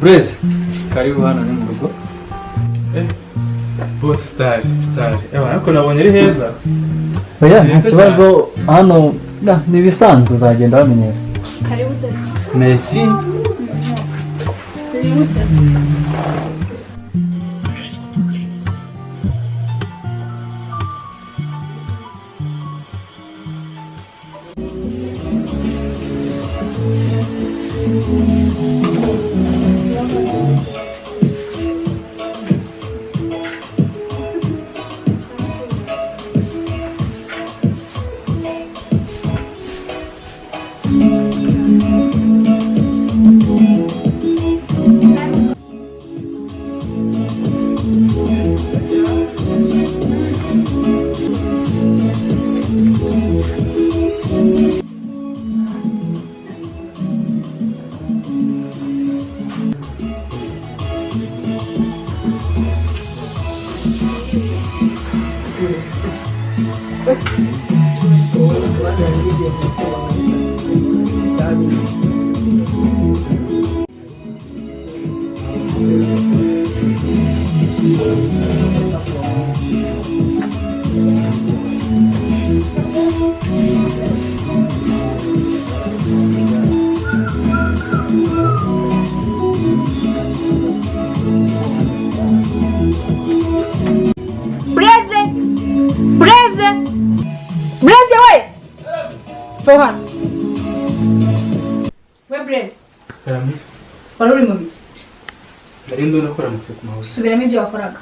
Blaze, karibu hano ni mu rugo. Boss star. Ariko nabonye ari heza. Oya, nta kibazo hano ni bisanzwe uzagenda bamenyera. Karibu da. Merci. Sohan. We Blaze. Wari uri mu biki? Narindo ndakora musuku mawe. Subiramo ibyo wakoraga.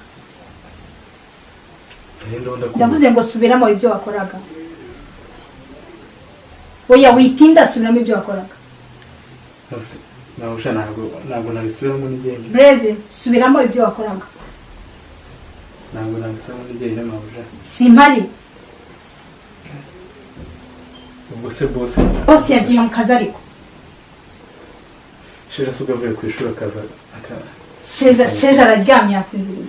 Ndavuze ngo subiramo ibyo wakoraga. Oya witinda subiramo ibyo wakoraga. Nyirabuja ntabwo nabisubiramo n'igenge. Blaze, subiramo ibyo wakoraga. Ntabwo nabisubiramo n'igenge nyirabuja. Simpari. Boss yagiye mu kazi ariko. Sheja sugavuye ku ishuri akaza. Sheja araryamye yasinziriye.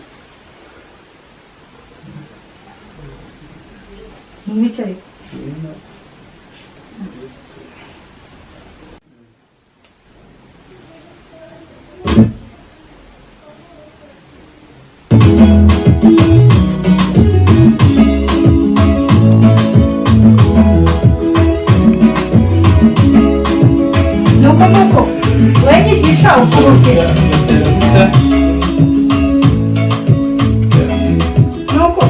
Ni bicaye. Nuko wewe gisha ukuruke. Nuko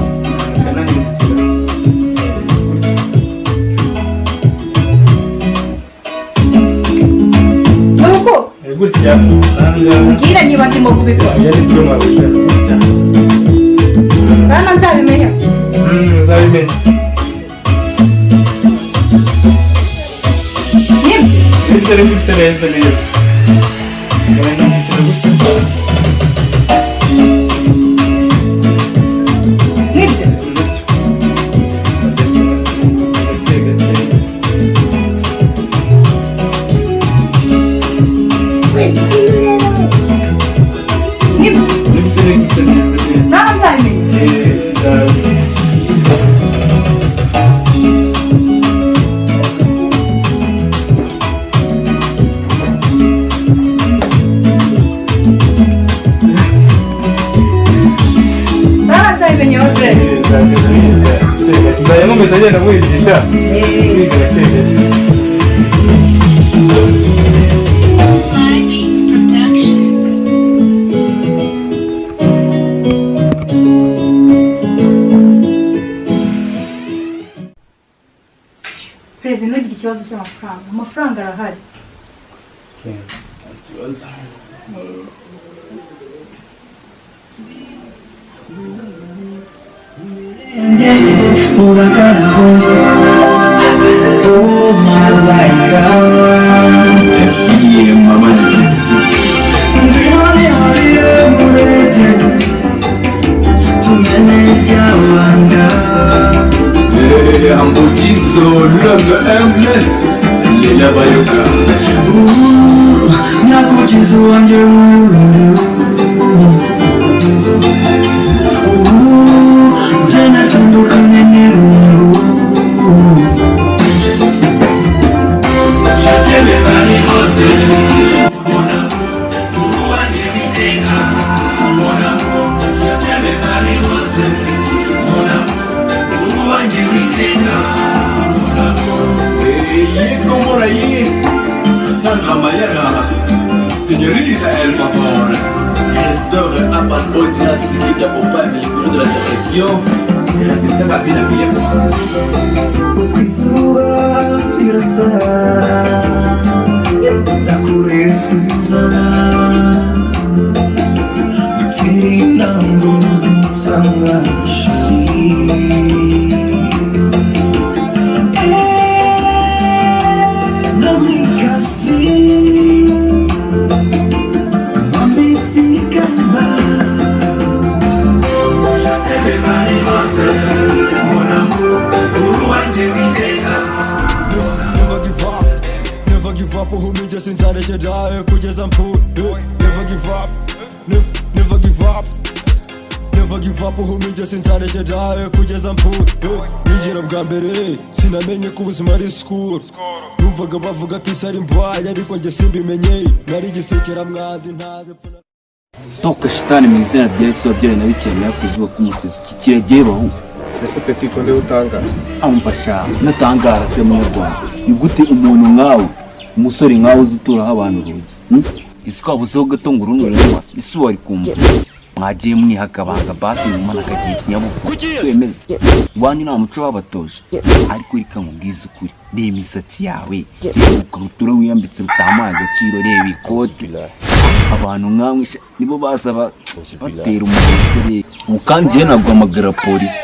gutya ngira niba ndimo kubikora yari byo mabita gutya bana nzabimenya nzabimenya nibyo ari gutya neza rero ngana gutya nibyo agenda mwigisha kwiga gategetse Perezida ntugire ikibazo cy'amafaranga amafaranga arahari ikibazo oh my God, fie mama nchisi ndioni hariye murete tumeneja Rwanda ambujizo love emle lila bayoka nakuchizo wanje tena tandukane nerungu Tell me money hustle, Como ahí, Sandra Mayana, señorita El Favor. Elle serait à part aussi la sécurité pour faire les cours de la direction. Et la sécurité va bien affiler pour moi. Ukizua irasa, nakurefuza. Ukiri languzi sangashi. Who me just inside the die, put some food. Never give up, never give up. Never give up, who me just inside the die, put some food. Ninjira bwa mbere sinamenye ko ubuzima ari school. Numvaga bavuga ko isari mbaya ariko njye simbimenye. Nari gisekera mwanzi ntaze pfuna. Toka shitani mu izina rya Yesu wabyare na bikemera kuzuba k'umusozi kikiregeye bahu. Ese peti konde utanga Amfasha natangara se mu Rwanda. Nigute umuntu nkawe umusore nkawe uzuturaho abantu urugi iswabuzeho gato ngo urunure rwose isi wari kumva mwagiye mwihakabanga basi nyuma nakagiye kinyabupfu twemeze wanyu nta muco wabatoje ariko reka nkubwize ukuri reba imisatsi yawe ukabutura wiyambitse rutamaye agaciro reba ikote abantu nkamwe nibo basaba batera umusore ukangiye naguhamagara polisi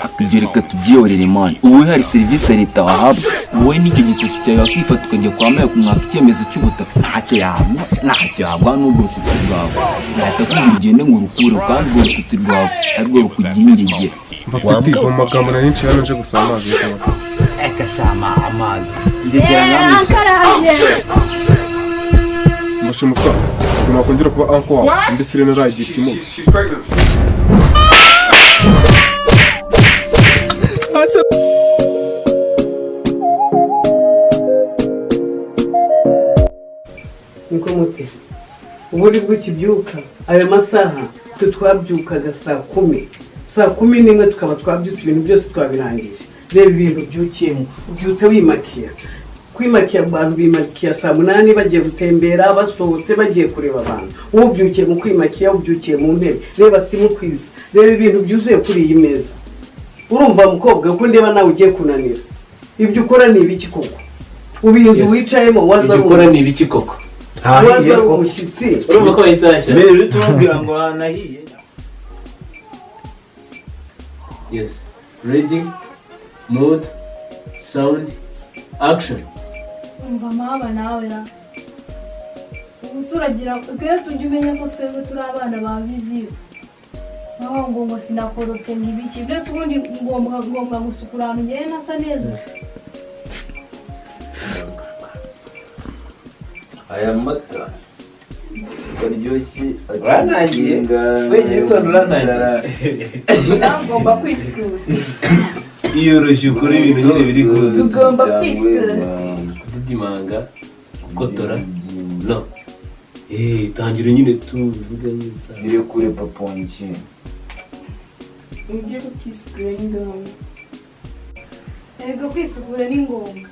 akugereka tubyiyorere mani ubu hari serivisi leta wahabwa wowe n'icyo gisatsi cyawe wakifata ukajya kwa mayo kumwaka icyemezo cy'ubutaka ntacyo yahabwa n'ubwo urusatsi rwawe yahita kugira ugende ngo urukure kandi urwo rusatsi rwawe arirwo rukugingegera mbafite mu magambo nari nshira nje gusaba amazi y'akabaka ekashama amazi ngegera ngamwe mbashimuka tunakongera kuba anko wawe ndetse rero ragitimo niko mute uburi bw'ikibyuka ayo masaha twabyukaga saa 10 tukaba twabyutse ibintu byose twabirangije reba ibintu byukiyemo ubyutse wimakiya kwimakiya abantu bimakiya saa 8 bagiye gutembera basohotse bagiye kureba abantu ubyukiye mu kwimakiya ubyukiye mu ntebe reba simu kwiza reba ibintu byuzuye kuri iyi meza urumva mukobwa uko ndeba nawe ugiye kunanira ibyo ukora ni ibiki koko ubintu wicayemo waza ukora ni ibiki koko hahiye ko umushyitsi urumva ko yisashya mbere uri turubwira ngo hanahiye yes ready mood sound action umva mama nawe ra ubusuragira twe tujye umenya ko twebwe turi abana ba viziyo naho ngo sinakorotse n'ibiki byose ubundi ngomba gusukura ahantu ngewe nasa neza aya mata karyoshye uranangiye wegiye utonda uranangiye ngomba kwisukura iyoroshye ukora ibintu nyine biri good tugomba kwisukura kudidimanga gukotora no tangira nyine tuvuga neza biri kure papa wanjye ugiye kwisukura ni ngombwa ego kwisukura ni ngombwa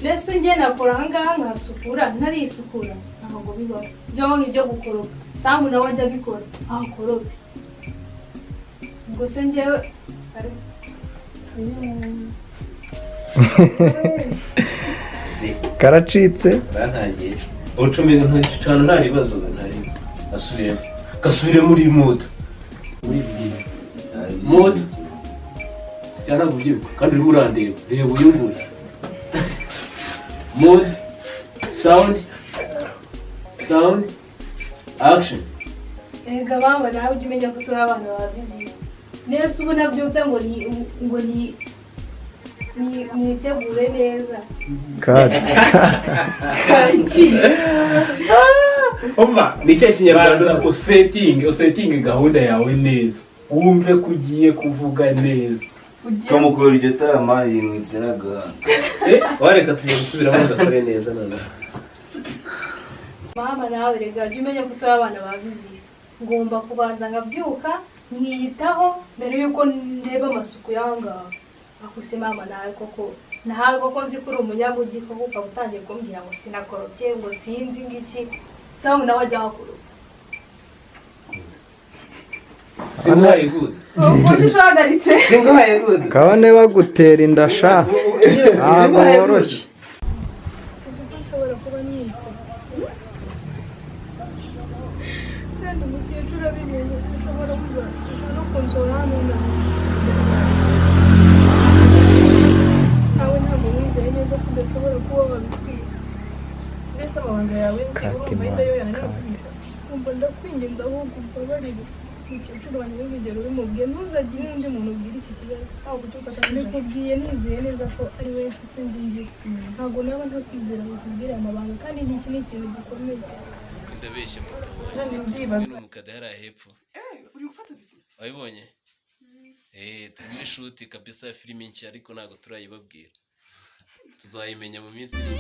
mbese njye nakora ahangaha nkasukura ntarisukura ntabwo bibaho ibyo gukoropa samu nawe ajya abikora akorope ubwo se njyewe karacitse barantagiye ubucumi ntucana nta bibazo ntari gasubire muri mood mood cyane bubyibuka kandi urimo urandeba reba uyunguye mood sound action ega baba nawe ujye umenya ko turi abana ba viziyo nese ubu nabyutse ngo nitegure neza nicyo kinyarwanda usetinge gahunda yawe neza wumve ko ugiye kuvuga neza tumukora iryo tama yimwitse n'agahanga wareka tujya gusubiramo ugakore neza noneho mama nawe rega ujye umenya ko turi abana ba viziyo ngomba kubanza nkabyuka nkiyitaho mbere y'uko ndeba amasuku y'ahangaha akuse mama nawe koko nzi kuri umunyamujyi koko ukabutangiye kumbwira ngo sinakorobye ngo sinzi ngiki sawa nawe ajya hakuru Singuhaye good. Ukoje shagaritse. Singuhaye good. Kabane bagutera indasha. Ntabwo woroshye. Kandi mukecuru abimenye ashobora kuba no konsola nunda. Awe ntabwo wizeye neza ko udashobora kuba wabikwiye. Mbese amabanga yawe nzi urumva indayo yananira. Umva ndakwinginze ahubwo umbabarire. Mukecuru wanjye w'urugero bimubwiye ntuzagire n'undi muntu ubwira iki kibazo aho kutuka ndikubwiye nizeye neza ko ari we mfite nzingiye ntabwo naba ntakwizera ngo kubwire amabanga kandi iki ni ikintu gikomeye ndabeshye mu none ndibaza n'umukadara hepfo uri gufata video wabibonye turi muri shoot kabisa ya filime nshya ariko ntago turayibabwira tuzayimenya mu minsi iri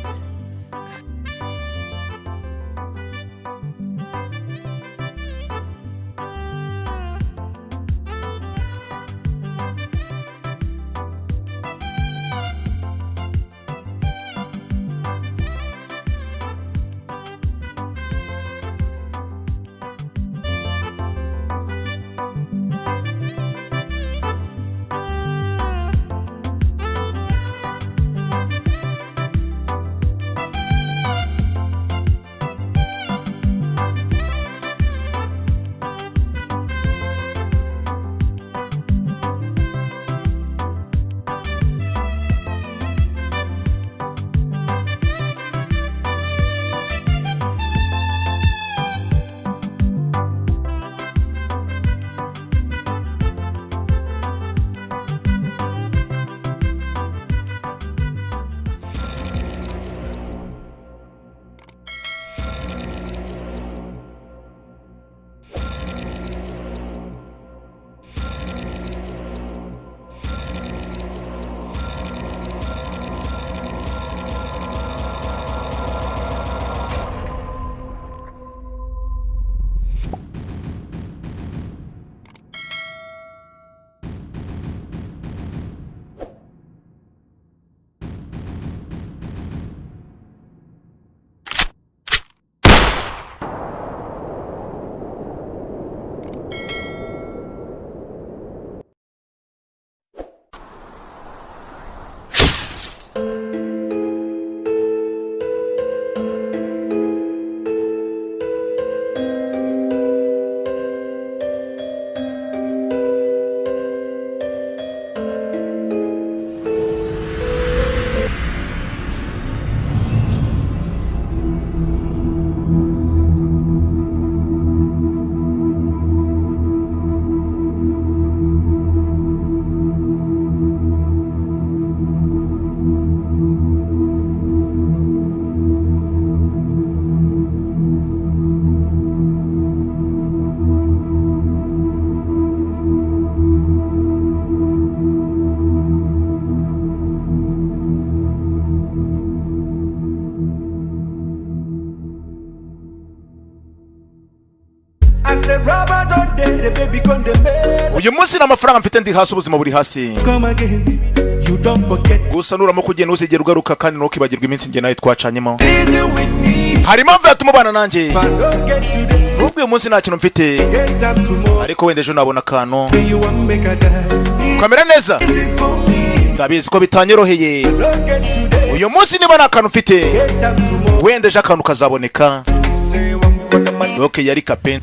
uyu munsi n'amafaranga mfite ndi hasi ubuzima buri hasi gusa nuramo kugenda uzigera ugaruka kandi ntukibagirwe iminsi njye nawe twacanyemo hari impamvu yatuma ubana nanjye nubwo uyu munsi nta kintu mfite ariko wenda ejo nabona akantu ukamera neza ndabizi ko bitanyoroheye uyu munsi niba nta kantu mfite wenda ejo akantu kazaboneka doke yari kapen